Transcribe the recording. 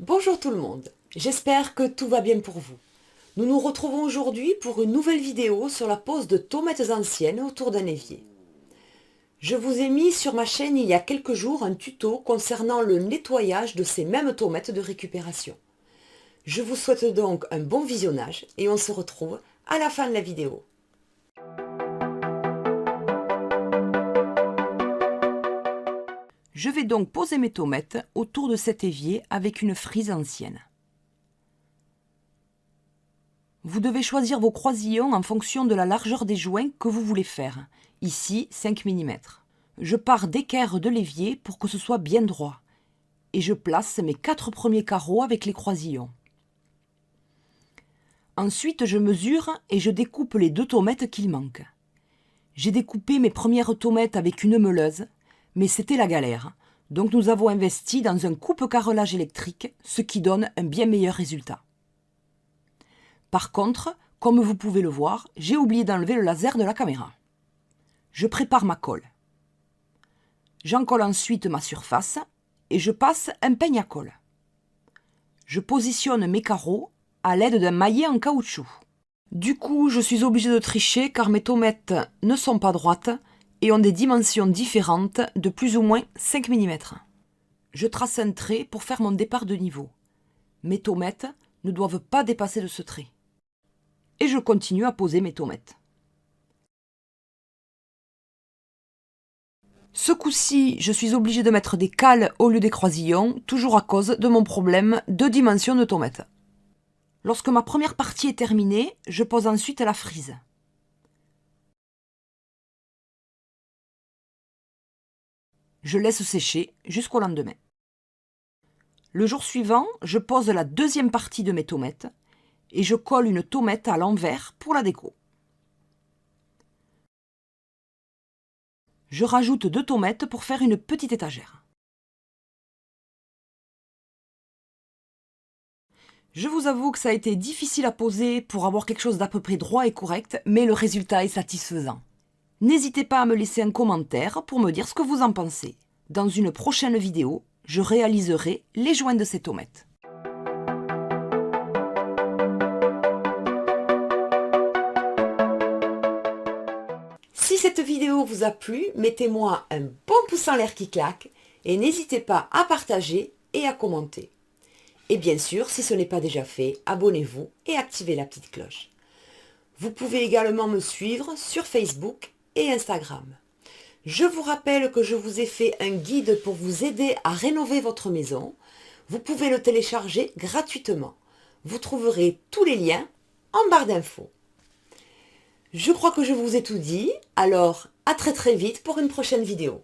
Bonjour tout le monde, j'espère que tout va bien pour vous. Nous nous retrouvons aujourd'hui pour une nouvelle vidéo sur la pose de tomates anciennes autour d'un évier. Je vous ai mis sur ma chaîne il y a quelques jours un tuto concernant le nettoyage de ces mêmes tomates de récupération. Je vous souhaite donc un bon visionnage et on se retrouve à la fin de la vidéo. Je vais donc poser mes tomates autour de cet évier avec une frise ancienne. Vous devez choisir vos croisillons en fonction de la largeur des joints que vous voulez faire, ici 5 mm. Je pars d'équerre de l'évier pour que ce soit bien droit, et je place mes 4 premiers carreaux avec les croisillons. Ensuite je mesure et je découpe les 2 tomates qu'il manque. J'ai découpé mes premières tomates avec une meuleuse, mais c'était la galère, donc nous avons investi dans un coupe-carrelage électrique, ce qui donne un bien meilleur résultat. Par contre, comme vous pouvez le voir, j'ai oublié d'enlever le laser de la caméra. Je prépare ma colle. J'en colle ensuite ma surface et je passe un peigne à colle. Je positionne mes carreaux à l'aide d'un maillet en caoutchouc. Du coup, je suis obligée de tricher car mes tomates ne sont pas droites et ont des dimensions différentes de plus ou moins 5 mm. Je trace un trait pour faire mon départ de niveau. Mes tomates ne doivent pas dépasser de ce trait. Et je continue à poser mes tomates. Ce coup-ci, je suis obligée de mettre des cales au lieu des croisillons, toujours à cause de mon problème de dimension de tomates. Lorsque ma première partie est terminée, je pose ensuite la frise. Je laisse sécher jusqu'au lendemain. Le jour suivant, je pose la deuxième partie de mes tomates et je colle une tomate à l'envers pour la déco. Je rajoute 2 tomates pour faire une petite étagère. Je vous avoue que ça a été difficile à poser pour avoir quelque chose d'à peu près droit et correct, mais le résultat est satisfaisant. N'hésitez pas à me laisser un commentaire pour me dire ce que vous en pensez. Dans une prochaine vidéo, je réaliserai les joints de ces tomates. Si cette vidéo vous a plu, mettez-moi un bon pouce en l'air qui claque et n'hésitez pas à partager et à commenter. Et bien sûr, si ce n'est pas déjà fait, abonnez-vous et activez la petite cloche. Vous pouvez également me suivre sur Facebook et Instagram. Je vous rappelle que je vous ai fait un guide pour vous aider à rénover votre maison. Vous pouvez le télécharger gratuitement. Vous trouverez tous les liens en barre d'infos. Je crois que je vous ai tout dit, alors à très vite pour une prochaine vidéo.